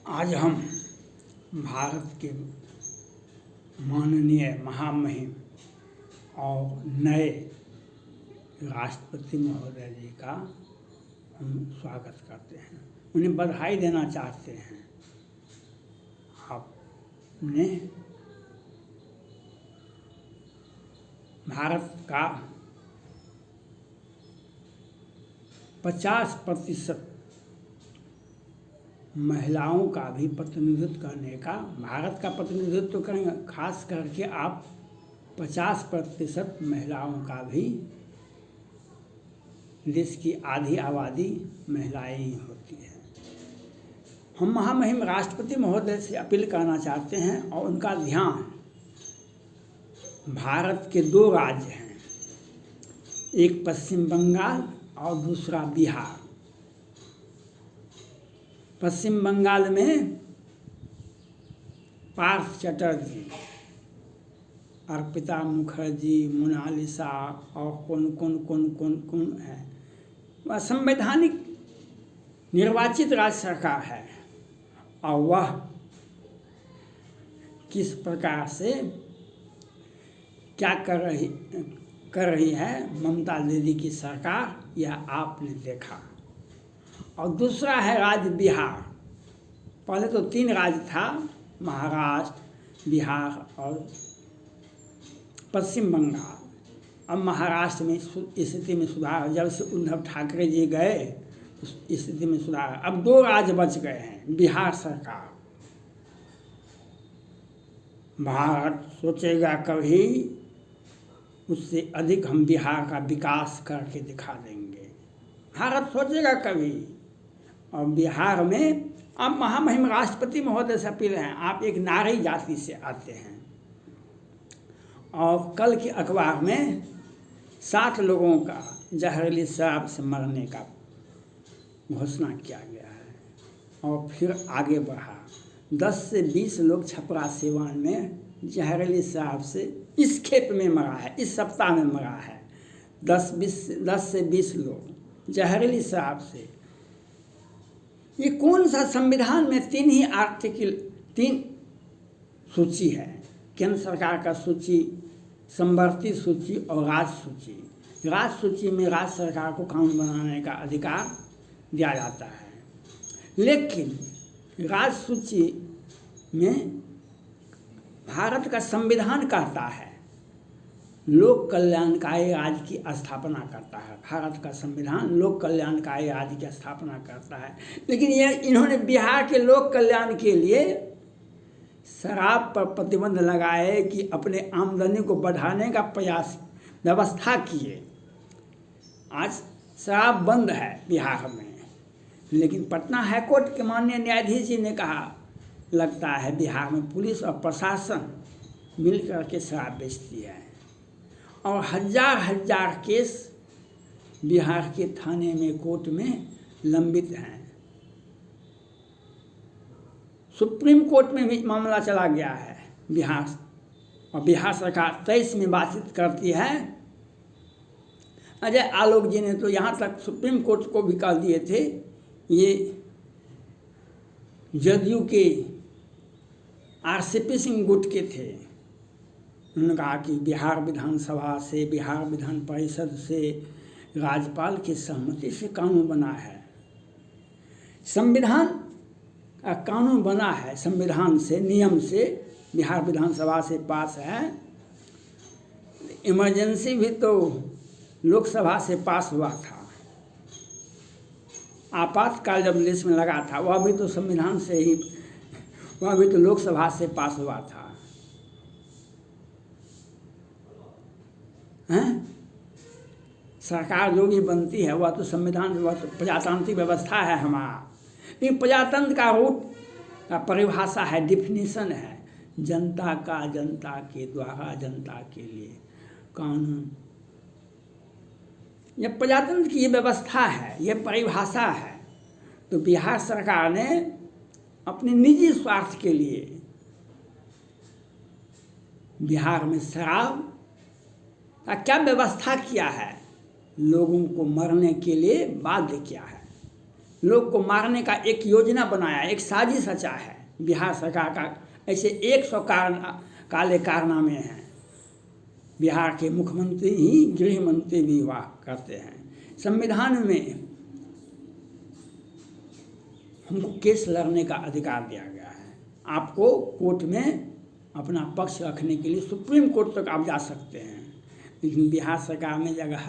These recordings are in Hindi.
आज हम भारत के माननीय महामहिम और नए राष्ट्रपति महोदय जी का हम स्वागत करते हैं, उन्हें बधाई देना चाहते हैं। आपने भारत का 50% महिलाओं का भी प्रतिनिधित्व करने का, भारत का प्रतिनिधित्व करेंगे, खास करके आप 50% महिलाओं का भी, देश की आधी आबादी महिलाएं ही होती हैं। हम महामहिम राष्ट्रपति महोदय से अपील करना चाहते हैं और उनका ध्यान भारत के 2 राज्य हैं, एक पश्चिम बंगाल और दूसरा बिहार। पश्चिम बंगाल में पार्थ चटर्जी, अर्पिता मुखर्जी, मोनालिसा और कौन है, वह संवैधानिक निर्वाचित राज्य सरकार है और वह किस प्रकार से क्या कर रही है ममता दीदी की सरकार, यह आपने देखा। और दूसरा है राज्य बिहार। पहले तो 3 राज्य था, महाराष्ट्र, बिहार और पश्चिम बंगाल। अब महाराष्ट्र में स्थिति में सुधार, जब से उद्धव ठाकरे जी गए उस स्थिति में सुधार। अब 2 राज्य बच गए हैं। बिहार सरकार, भारत सोचेगा कभी, उससे अधिक हम बिहार का विकास करके दिखा देंगे। भारत सोचेगा कभी। और बिहार में अब महामहिम राष्ट्रपति महोदय से अपील है, आप एक नारी जाति से आते हैं और कल के अखबार में 7 लोगों का जहरीली शराब से मरने का घोषणा किया गया है और फिर आगे बढ़ा। 10 से 20 लोग छपरा सीवान में जहरीली शराब से इस खेप में मरा है, इस सप्ताह में मरा है। 10 से 20 लोग जहरीली शराब से। ये कौन सा संविधान में 3 ही आर्टिकल, 3 सूची है, केंद्र सरकार का सूची, समवर्ती सूची और राज्य सूची। राज्य सूची में राज्य सरकार को कानून बनाने का अधिकार दिया जाता है, लेकिन राज्य सूची में भारत का संविधान कहता है लोक कल्याणकारी राज्य की स्थापना करता है। भारत का संविधान लोक कल्याणकारी राज्य की स्थापना करता है, लेकिन इन्होंने बिहार के लोक कल्याण के लिए शराब पर प्रतिबंध लगाए कि अपने आमदनी को बढ़ाने का प्रयास व्यवस्था किए। आज शराब बंद है बिहार में, लेकिन पटना हाईकोर्ट के माननीय न्यायाधीश जी ने कहा लगता है बिहार में पुलिस और प्रशासन मिलकर के शराब बेचती है और हजार केस बिहार के थाने में, कोर्ट में लंबित हैं। सुप्रीम कोर्ट में भी मामला चला गया है बिहार, और बिहार सरकार 23 में बातचीत करती है। अजय आलोक जी ने तो यहाँ तक सुप्रीम कोर्ट को भी कह दिए थे, ये जदयू के RCP सिंह गुट के थे। उन्होंने कहा कि बिहार विधानसभा से, बिहार विधान परिषद से, राज्यपाल की सहमति से कानून बना है। संविधान का कानून बना है, संविधान से, नियम से, बिहार विधानसभा से पास है। इमरजेंसी भी तो लोकसभा से पास हुआ था। आपातकाल जब देश में लगा था वह भी तो संविधान से ही, वह भी तो लोकसभा से पास हुआ था। हैं? सरकार जो भी बनती है वह तो संविधान, वह तो प्रजातांत्रिक व्यवस्था है हमारा। लेकिन प्रजातंत्र का रूट का परिभाषा है, डिफिनीशन है, जनता का, जनता के द्वारा, जनता के लिए कानून। यह प्रजातंत्र की व्यवस्था है, यह परिभाषा है। तो बिहार सरकार ने अपने निजी स्वार्थ के लिए बिहार में शराब का क्या व्यवस्था किया है, लोगों को मरने के लिए बाध्य किया है। लोग को मारने का एक योजना बनाया, एक साजिश रचा है बिहार सरकार का। ऐसे 100 काले कारनामे हैं। बिहार के मुख्यमंत्री ही गृह मंत्री भी हुआ करते हैं। संविधान में हमको केस लड़ने का अधिकार दिया गया है। आपको कोर्ट में अपना पक्ष रखने के लिए सुप्रीम कोर्ट तक आप जा सकते हैं। लेकिन बिहार सरकार में जगह,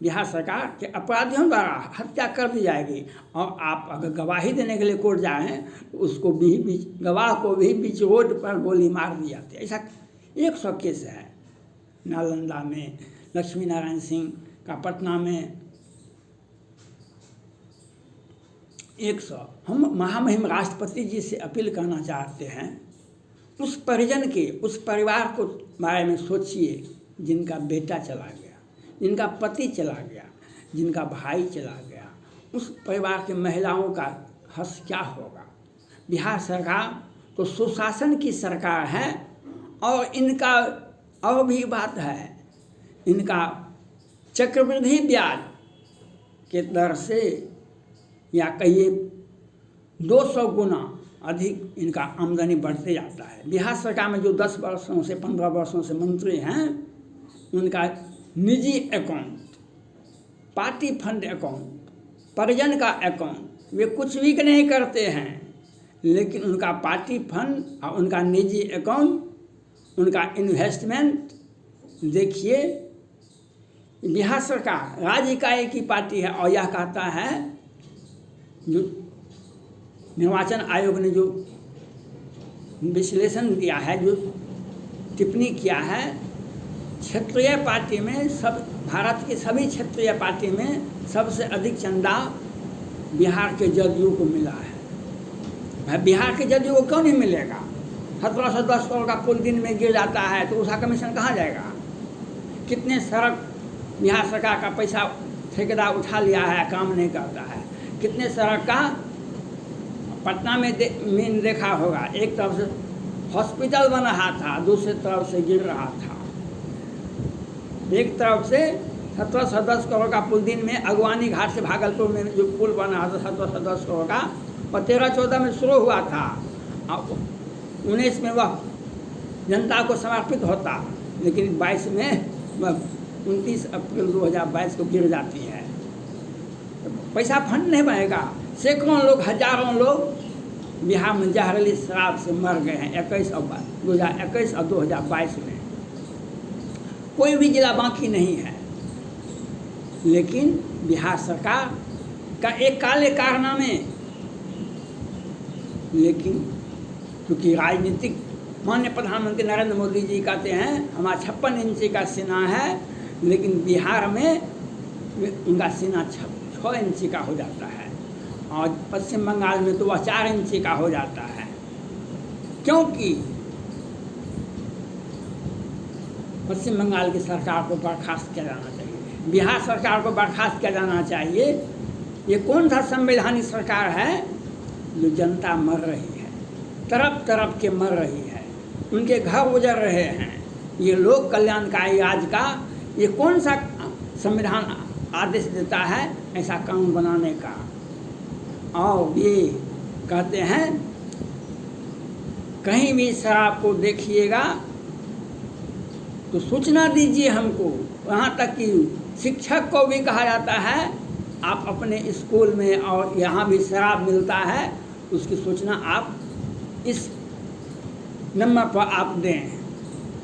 बिहार सरकार के अपराधियों द्वारा हत्या कर दी जाएगी, और आप अगर गवाही देने के लिए कोर्ट जाएँ तो उसको भी गवाह को भी बीच रोड पर गोली मार दी जाती है। ऐसा 100 केस है। नालंदा में लक्ष्मी नारायण सिंह का, पटना में 100। हम महामहिम राष्ट्रपति जी से अपील करना चाहते हैं, उस परिजन के, उस परिवार को बारे में सोचिए जिनका बेटा चला गया, जिनका पति चला गया, जिनका भाई चला गया। उस परिवार के महिलाओं का हर्ष क्या होगा। बिहार सरकार तो सुशासन की सरकार है, और इनका और भी बात है, इनका चक्रवृद्धि ब्याज के दर से या कहिए 200 गुना अधिक इनका आमदनी बढ़ते जाता है। बिहार सरकार में जो 10 वर्षों से 15 वर्षों से मंत्री हैं, उनका निजी अकाउंट, पार्टी फंड अकाउंट, परिजन का अकाउंट, वे कुछ भी नहीं करते हैं, लेकिन उनका पार्टी फंड और उनका निजी अकाउंट, उनका इन्वेस्टमेंट देखिए। बिहार सरकार राज्य का एक ही पार्टी है, और यह कहता है, जो निर्वाचन आयोग ने जो विश्लेषण दिया है, जो टिप्पणी किया है, क्षेत्रीय पार्टी में सब, भारत के सभी क्षेत्रीय पार्टी में सबसे अधिक चंदा बिहार के जदयू को मिला है। बिहार के जदयू को क्यों नहीं मिलेगा? 1710 करोड़ का पुल दिन में गिर जाता है तो उसका कमीशन कहाँ जाएगा? कितने सड़क बिहार सरकार का पैसा ठेकेदार उठा लिया है, काम नहीं करता है। कितने सड़क का पटना में देखा होगा, एक तरफ से हॉस्पिटल बन रहा था, दूसरी तरफ से गिर रहा था। एक तरफ से 1710 करोड़ का पुल दिन में अगवानी घाट से भागलपुर में जो पुल बन रहा था 1710 करोड़ का, और 13-14 में शुरू हुआ था, 19 में वह जनता को समर्पित होता, लेकिन 22 में वह 29 अप्रैल 2022 को गिर जाती है। पैसा फंड नहीं बनेगा। सैकड़ों लोग, हजारों लोग बिहार में जहरीली शराब से मर गए हैं 2021 और 2022 में। कोई भी जिला बाकी नहीं है। लेकिन बिहार सरकार का एक काले कारनामे, लेकिन क्योंकि राजनीतिक, माननीय प्रधानमंत्री नरेंद्र मोदी जी कहते हैं हमारा 56 इंची का सीना है, लेकिन बिहार में उनका सीना 6 इंची का हो जाता है, और पश्चिम बंगाल में तो वह 4 इंची का हो जाता है। क्योंकि पश्चिम बंगाल की सरकार को बर्खास्त किया जाना चाहिए, बिहार सरकार को बर्खास्त किया जाना चाहिए। ये कौन सा संवैधानिक सरकार है जो जनता मर रही है, तरफ तरफ के मर रही है, उनके घर उजड़ रहे हैं। ये लोक कल्याणकारी राज्य का ये कौन सा संविधान आदेश देता है ऐसा कानून बनाने का? और ये कहते हैं कहीं भी शराब को देखिएगा तो सूचना दीजिए हमको। वहाँ तक कि शिक्षक को भी कहा जाता है आप अपने स्कूल में और यहाँ भी शराब मिलता है, उसकी सूचना आप इस नंबर पर आप दें।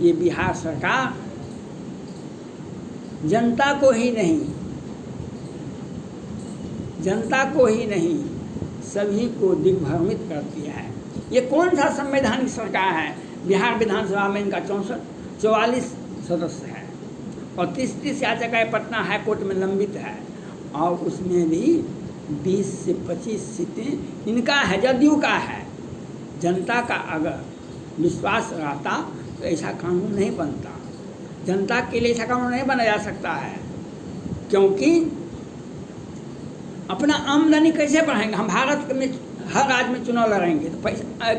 ये बिहार सरकार जनता को ही नहीं सभी को दिग्भ्रमित करती है। ये कौन सा संवैधानिक सरकार है? बिहार विधानसभा में इनका 44 सदस्य है, और 30 याचिकाएं पटना हाई कोर्ट में लंबित है, और उसमें भी 20 से 25 सीटें इनका है, जदयू का है। जनता का अगर विश्वास रहता तो ऐसा कानून नहीं बनता। जनता के लिए ऐसा कानून नहीं बनाया जा सकता है, क्योंकि अपना आमदनी कैसे बढ़ाएंगे? हम भारत में हर राज्य में चुनाव लड़ेंगे तो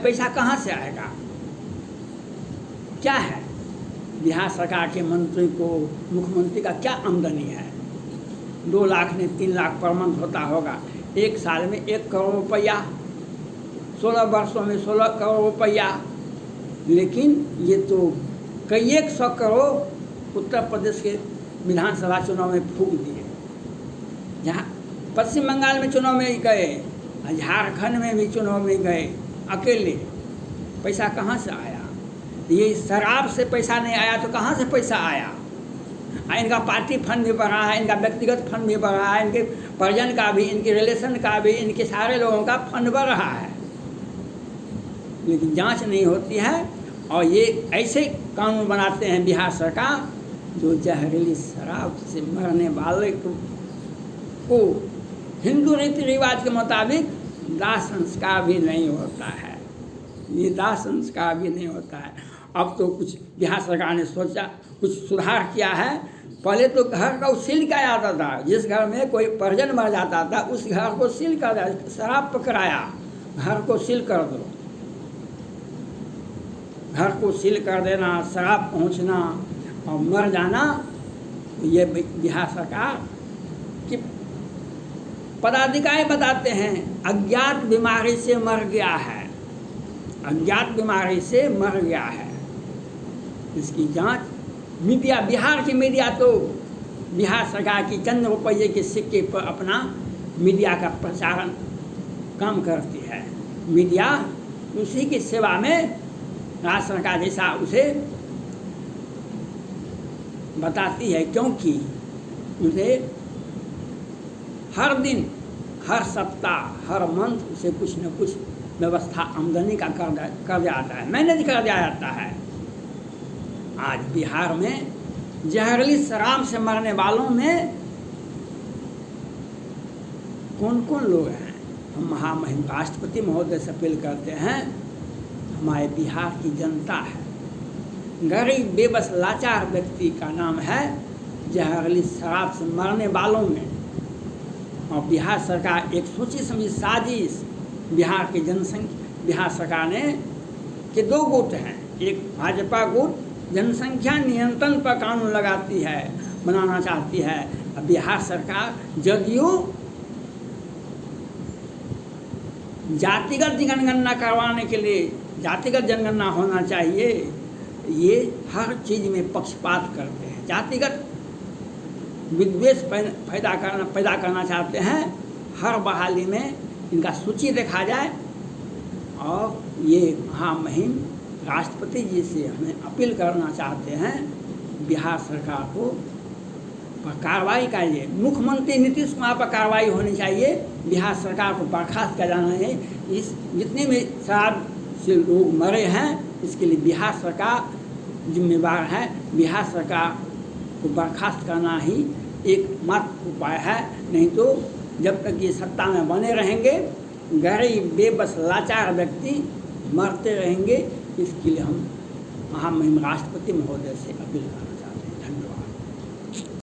पैसा कहाँ से आएगा? क्या है बिहार सरकार के मंत्री को, मुख्यमंत्री का क्या आमदनी है? 2 लाख ने 3 लाख पर मंथ होता होगा। एक साल में 1 करोड़ रुपया, 16 वर्षों में 16 करोड़ रुपया। लेकिन ये तो कई 100 करोड़ उत्तर प्रदेश के विधानसभा चुनाव में फूंक दिए। जहाँ पश्चिम बंगाल में चुनाव में गए, झारखंड में भी चुनाव में गए, अकेले। पैसा कहाँ से आया? ये शराब से पैसा नहीं आया तो कहाँ से पैसा आया? इनका पार्टी फंड भी बढ़ा है, इनका व्यक्तिगत फंड भी बढ़ा है, इनके परिजन का भी, इनके रिलेशन का भी, इनके सारे लोगों का फंड बढ़ रहा है। लेकिन जांच नहीं होती है और ये ऐसे कानून बनाते हैं बिहार सरकार जो जहरीली शराब से मरने वाले को हिंदू रीति रिवाज के मुताबिक दाह संस्कार भी नहीं होता है। ये दाह संस्कार भी नहीं होता है। अब तो कुछ बिहार सरकार ने सोचा, कुछ सुधार किया है। पहले तो घर को सील किया जाता था, जिस घर में कोई परिजन मर जाता था उस घर को सील कर दिया। शराब पकड़ाया, घर को सील कर दो। घर को सील कर देना, शराब पहुंचना और मर जाना, ये बिहार सरकार की पदाधिकारी बताते हैं अज्ञात बीमारी से मर गया है, अज्ञात बीमारी से मर गया है। इसकी जांच मीडिया, बिहार की मीडिया तो बिहार सरकार की चंद रुपये के सिक्के पर अपना मीडिया का प्रचारण काम करती है। मीडिया उसी की सेवा में राज्य सरकार जैसा उसे बताती है, क्योंकि उसे हर दिन, हर सप्ताह, हर मंथ उसे कुछ न कुछ व्यवस्था आमदनी का कर जाता है, मैनेज कर दिया जाता है। आज बिहार में जहरीली शराब से मरने वालों में कौन कौन लोग हैं? हम महामहिम राष्ट्रपति महोदय से अपील करते हैं, हमारे बिहार की जनता है, गरीब बेबस लाचार व्यक्ति का नाम है जहरीली शराब से मरने वालों में। और बिहार सरकार एक सोची समझी साजिश, बिहार की जनसंख्या, बिहार सरकार ने के 2 गुट हैं। एक भाजपा गुट जनसंख्या नियंत्रण पर कानून लगाती है, बनाना चाहती है। अब बिहार सरकार जदयू जातिगत जनगणना करवाने के लिए, जातिगत जनगणना होना चाहिए, ये हर चीज़ में पक्षपात करते हैं, जातिगत विद्वेष पैदा करना चाहते हैं। हर बहाली में इनका सूची देखा जाए। और ये महामहिम राष्ट्रपति जी से हमें अपील करना चाहते हैं, बिहार सरकार को पर कार्रवाई चाहिए। मुख्यमंत्री नीतीश कुमार पर कार्रवाई होनी चाहिए, बिहार सरकार को बर्खास्त किया जाना है। इस जितने भी शराब से लोग मरे हैं इसके लिए बिहार सरकार जिम्मेवार है। बिहार सरकार को बर्खास्त करना ही एकमात्र उपाय है, नहीं तो जब तक ये सत्ता में बने रहेंगे गरीब बेबस लाचार व्यक्ति मरते रहेंगे। इसके लिए हम महामहिम राष्ट्रपति महोदय से अपील कर रहे हैं।